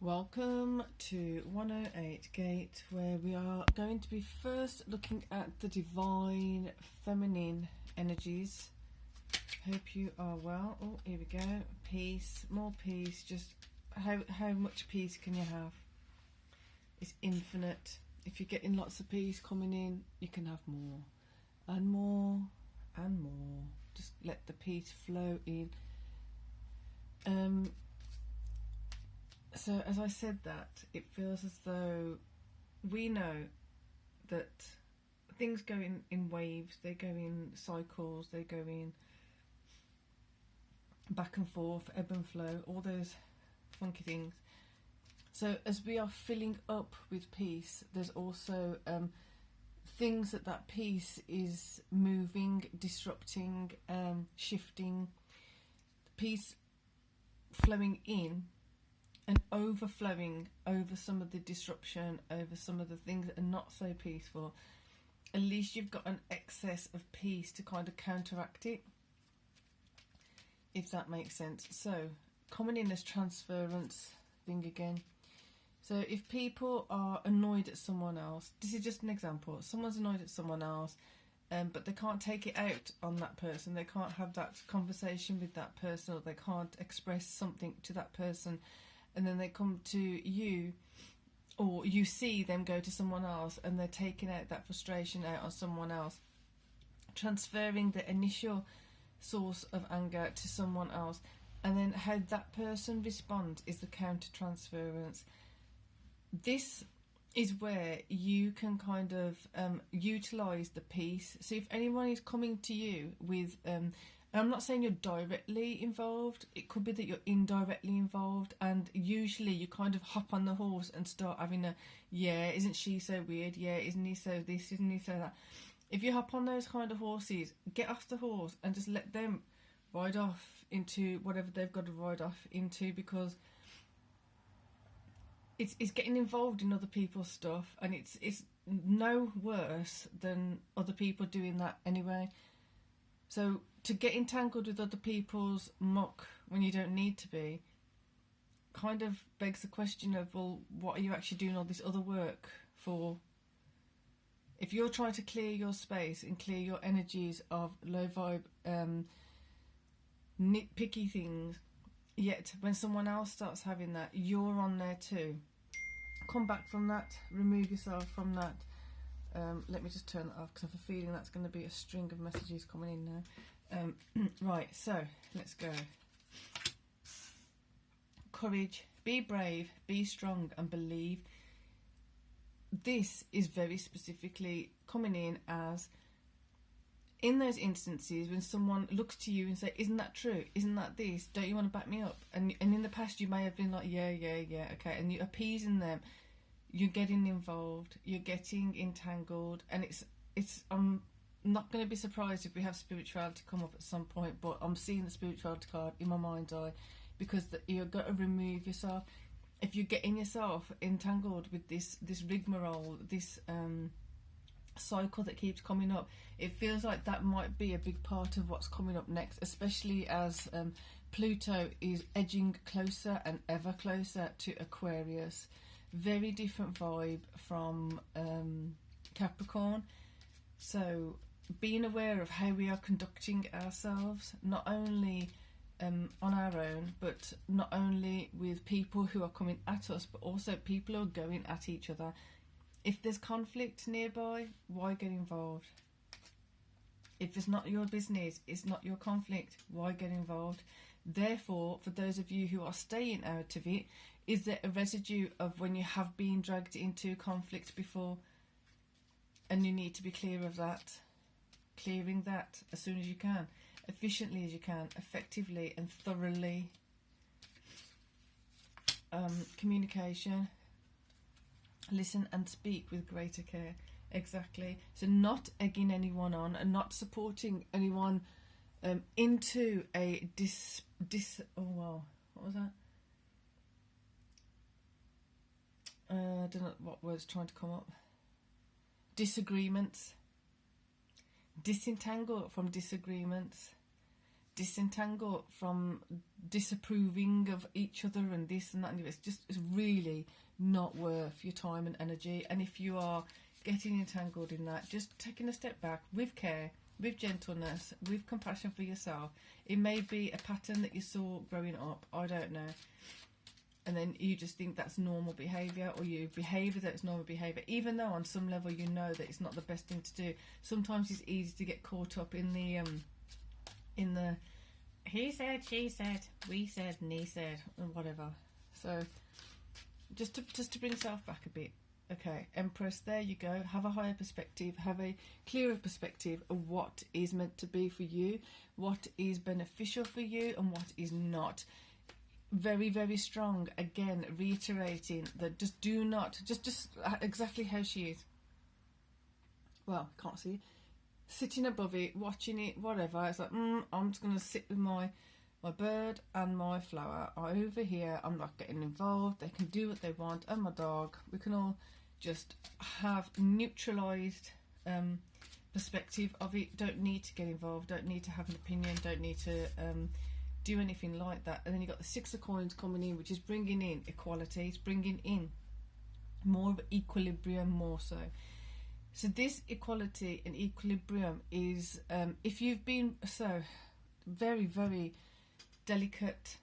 Welcome to 108 Gate, where we are going to be first looking at the divine feminine energies. Hope you are well. Oh, here we go. Peace, more peace. Just how much peace can you have? It's infinite. If you're getting lots of peace coming in, you can have more and more and more. Just let the peace flow in. So as I said that, it feels as though we know that things go in waves, they go in cycles, they go in back and forth, ebb and flow, all those funky things. So as we are filling up with peace, there's also things that peace is moving, disrupting, shifting, peace flowing in and overflowing over some of the disruption, over some of the things that are not so peaceful. At least you've got an excess of peace to kind of counteract it, if that makes sense. So coming in as transference thing again. So if people are annoyed at someone else, this is just an example, someone's annoyed at someone else, but they can't take it out on that person, they can't have that conversation with that person, or they can't express something to that person, and then they come to you, or you see them go to someone else and they're taking out that frustration out on someone else, transferring the initial source of anger to someone else, and then how that person responds is the counter transference. This is where you can kind of utilize the peace. So if anyone is coming to you with I'm not saying you're directly involved, it could be that you're indirectly involved, and usually you kind of hop on the horse and start having a, yeah, isn't she so weird, yeah, isn't he so this, isn't he so that. If you hop on those kind of horses, get off the horse and just let them ride off into whatever they've got to ride off into, because it's getting involved in other people's stuff, and it's no worse than other people doing that anyway. So to get entangled with other people's muck when you don't need to be kind of begs the question of, well, what are you actually doing all this other work for? If you're trying to clear your space and clear your energies of low vibe, nitpicky things, yet when someone else starts having that, you're on there too. Come back from that, remove yourself from that. Let me just turn that off because I have a feeling that's going to be a string of messages coming in now. Right, so let's go. Courage, be brave, be strong and believe. This is very specifically coming in as, in those instances when someone looks to you and say, isn't that true? Isn't that this? Don't you want to back me up? And in the past you may have been like, yeah, okay. And you're appeasing them. You're getting involved. You're getting entangled. And it's I'm not going to be surprised if we have spirituality come up at some point, but I'm seeing the spirituality card in my mind's eye, because you've got to remove yourself. If you're getting yourself entangled with this rigmarole, this cycle that keeps coming up, it feels like that might be a big part of what's coming up next, especially as Pluto is edging closer and ever closer to Aquarius. Very different vibe from Capricorn. So being aware of how we are conducting ourselves, not only on our own, but not only with people who are coming at us, but also people who are going at each other. If there's conflict nearby, why get involved? If it's not your business, it's not your conflict, why get involved? Therefore, for those of you who are staying out of it, is there a residue of when you have been dragged into conflict before? And you need to be clear of that. Clearing that as soon as you can, efficiently as you can, effectively and thoroughly. Communication. Listen and speak with greater care. Exactly. So not egging anyone on and not supporting anyone into a what was that? I don't know what word's trying to come up. Disagreements. Disentangle from disagreements. disentangle from disapproving of each other and this and that. And it's really not worth your time and energy. And if you are getting entangled in that, just taking a step back with care, with gentleness, with compassion for yourself. It may be a pattern that you saw growing up, I don't know, and then you just think that's normal behaviour, or you behave that it's normal behaviour, even though on some level you know that it's not the best thing to do. Sometimes it's easy to get caught up in the he said, she said, we said, and he said, and whatever. So just to bring yourself back a bit. Okay, Empress, there you go. Have a higher perspective, have a clearer perspective of what is meant to be for you, what is beneficial for you, and what is not. Very, very strong. Again, reiterating that just do not, just exactly how she is. Well, can't see. Sitting above it, watching it, whatever. It's like, I'm just going to sit with my bird and my flower over here. I'm not getting involved. They can do what they want. And my dog. We can all just have neutralised perspective of it. Don't need to get involved. Don't need to have an opinion. Don't need to do anything like that. And then you've got the Six of Coins coming in, which is bringing in equality. It's bringing in more of equilibrium, more so. So this equality and equilibrium is, if you've been so very, very delicate,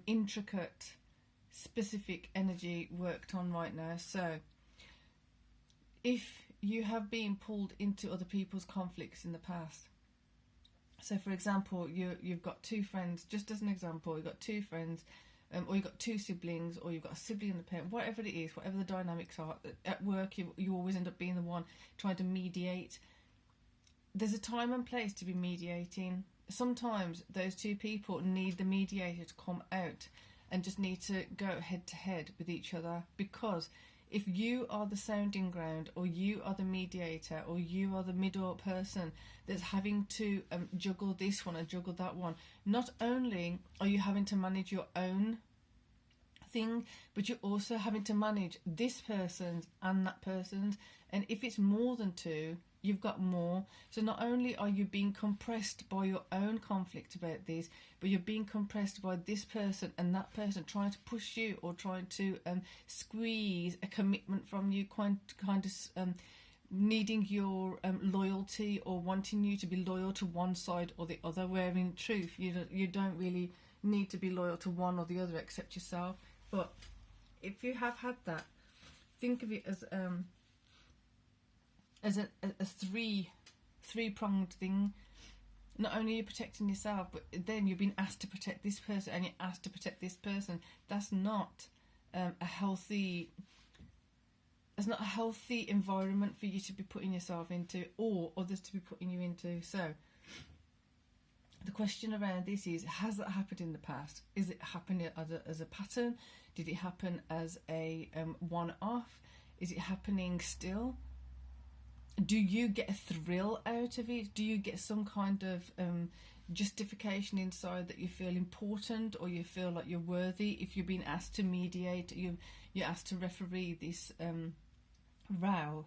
intricate, specific energy worked on right now. So if you have been pulled into other people's conflicts in the past, so for example, you've got two friends, just as an example, you've got two friends, or you've got two siblings, or you've got a sibling and a parent, whatever it is, whatever the dynamics are. At work, you always end up being the one trying to mediate. There's a time and place to be mediating. Sometimes those two people need the mediator to come out and just need to go head to head with each other, because if you are the sounding ground, or you are the mediator, or you are the middle person that's having to juggle this one and juggle that one, not only are you having to manage your own thing, but you're also having to manage this person's and that person's. And if it's more than two, you've got more. So not only are you being compressed by your own conflict about this, but you're being compressed by this person and that person trying to push you, or trying to squeeze a commitment from you, kind of needing your loyalty, or wanting you to be loyal to one side or the other, where in truth you don't really need to be loyal to one or the other except yourself. But if you have had that, think of it as a three-pronged thing. Not only are you protecting yourself, but then you're being asked to protect this person, and you're asked to protect this person. That's not a healthy environment for you to be putting yourself into, or others to be putting you into. So the question around this is, has that happened in the past? Is it happening as a pattern? Did it happen as a one-off? Is it happening still? Do you get a thrill out of it? Do you get some kind of justification inside that you feel important, or you feel like you're worthy? If you're being asked to mediate, you're asked to referee this row,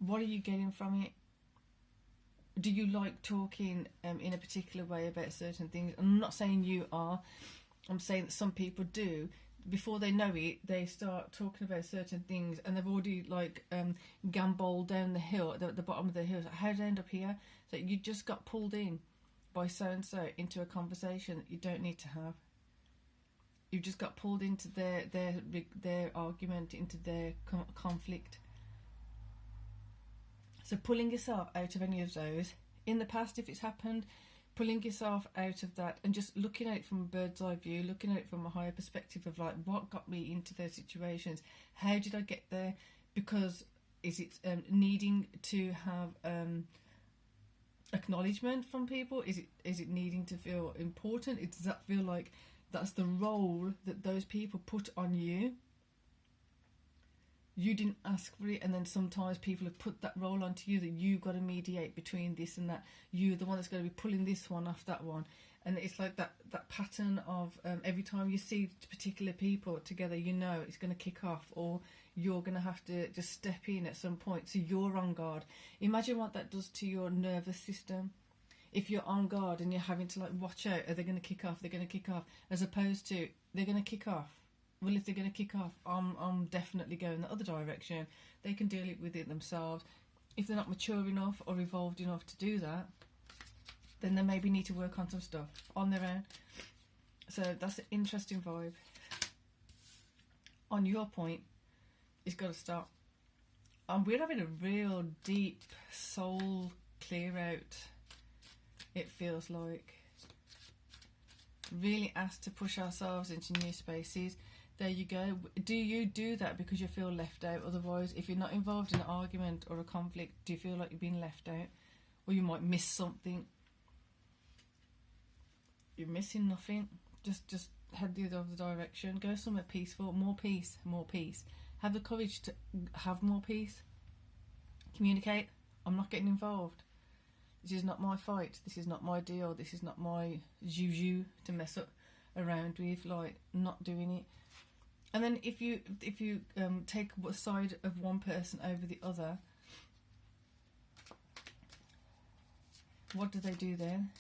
what are you getting from it? Do you like talking in a particular way about certain things? I'm not saying you are. I'm saying that some people do. Before they know it, they start talking about certain things, and they've already gamboled down the hill, at the bottom of the hill. How did I end up here? So you just got pulled in by so-and-so into a conversation that you don't need to have. You just got pulled into their argument, into their conflict. So pulling yourself out of any of those, in the past if it's happened, pulling yourself out of that and just looking at it from a bird's eye view, looking at it from a higher perspective of like, what got me into those situations? How did I get there? Because is it needing to have acknowledgement from people? Is it needing to feel important? Does that feel like that's the role that those people put on you? You didn't ask for it, and then sometimes people have put that role onto you, that you've got to mediate between this and that. You're the one that's going to be pulling this one off that one. And it's like that pattern of every time you see particular people together, you know it's going to kick off, or you're going to have to just step in at some point. So you're on guard. Imagine what that does to your nervous system. if you're on guard and you're having to like watch out, are they going to kick off? They're going to kick off, as opposed to they're going to kick off. Well, if they're going to kick off, I'm definitely going the other direction. They can deal with it themselves. If they're not mature enough or evolved enough to do that, then they maybe need to work on some stuff on their own. So that's an interesting vibe. On your point, it's got to stop. And we're having a real deep soul clear out, it feels like. Really asked to push ourselves into new spaces. There you go. Do you do that because you feel left out? Otherwise, if you're not involved in an argument or a conflict, do you feel like you're being left out? Or you might miss something? You're missing nothing. Just head the other direction. Go somewhere peaceful. More peace. More peace. Have the courage to have more peace. Communicate. I'm not getting involved. This is not my fight. This is not my deal. This is not my juju to mess up around with. Like, not doing it. And then if you take a side of one person over the other, what do they do then?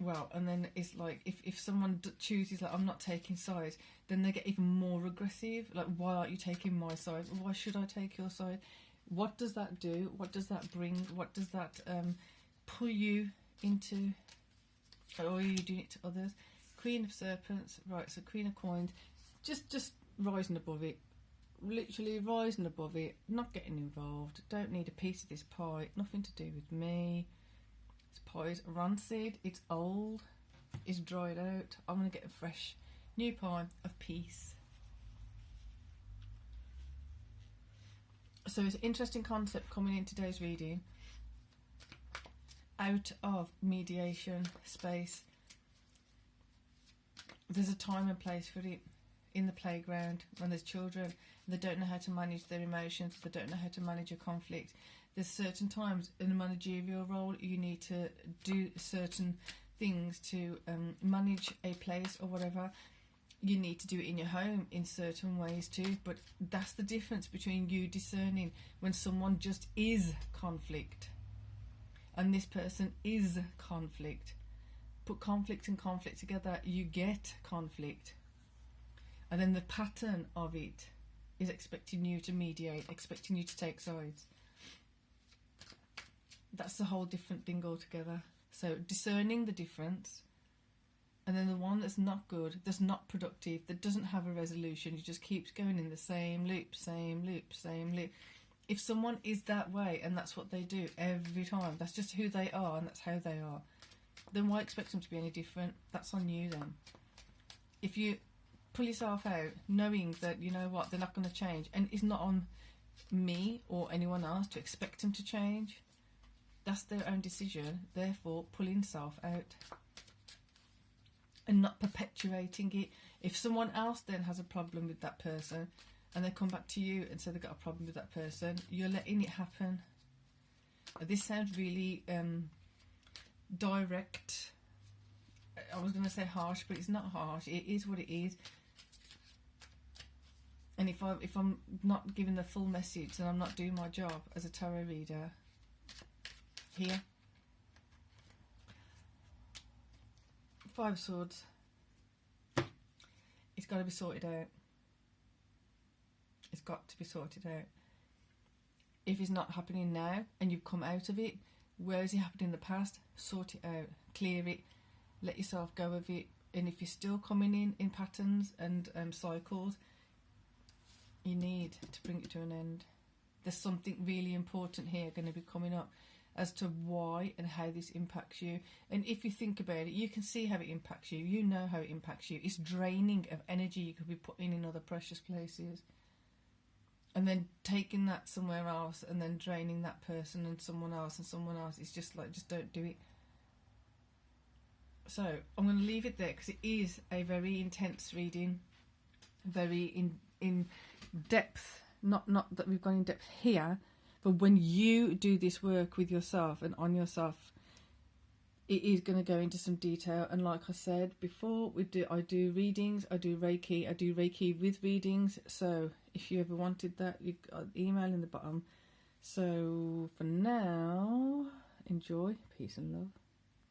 Well, and then it's like if someone chooses like, I'm not taking sides, then they get even more aggressive. Like, why aren't you taking my side? Why should I take your side? What does that do? What does that bring? What does that pull you into? Or are you doing it to others? Queen of Serpents, right, so Queen of Coins, just rising above it, literally rising above it, not getting involved, don't need a piece of this pie, nothing to do with me. This pie is rancid, it's old, it's dried out, I'm going to get a fresh new pie of peace. So it's an interesting concept coming in today's reading, out of mediation space. There's a time and place for it in the playground when there's children and they don't know how to manage their emotions, they don't know how to manage a conflict. There's certain times in a managerial role you need to do certain things to manage a place or whatever. You need to do it in your home in certain ways too, but that's the difference between you discerning when someone just is conflict and this person is conflict. Put conflict and conflict together, you get conflict. And then the pattern of it is expecting you to mediate, expecting you to take sides. That's a whole different thing altogether. So discerning the difference, and then the one that's not good, that's not productive, that doesn't have a resolution, you just keeps going in the same loop, same loop, same loop. If someone is that way and that's what they do every time, that's just who they are and that's how they are, then why expect them to be any different? That's on you then. If you pull yourself out knowing that, you know what, they're not going to change, and it's not on me or anyone else to expect them to change, that's their own decision, therefore pulling self out and not perpetuating it. If someone else then has a problem with that person and they come back to you and say they've got a problem with that person, you're letting it happen. This sounds really direct. I was going to say harsh, but it's not harsh. It is what it is. And if I'm not giving the full message, then I'm not doing my job as a tarot reader. Here, Five of Swords. It's got to be sorted out. It's got to be sorted out. If it's not happening now and you've come out of it, where has it happened in the past? Sort it out, clear it, let yourself go of it. And if you're still coming in patterns and cycles, you need to bring it to an end. There's something really important here going to be coming up as to why and how this impacts you. And if you think about it, you can see how it impacts you. You know how it impacts you. It's draining of energy you could be putting in other precious places. And then taking that somewhere else and then draining that person and someone else. It's just like, just don't do it. So I'm going to leave it there because it is a very intense reading. Very in depth. Not that we've gone in depth here, but when you do this work with yourself and on yourself, it is going to go into some detail. And like I said before, I do readings, I do Reiki with readings. So if you ever wanted that, you've got an email in the bottom. So for now, enjoy. Peace and love.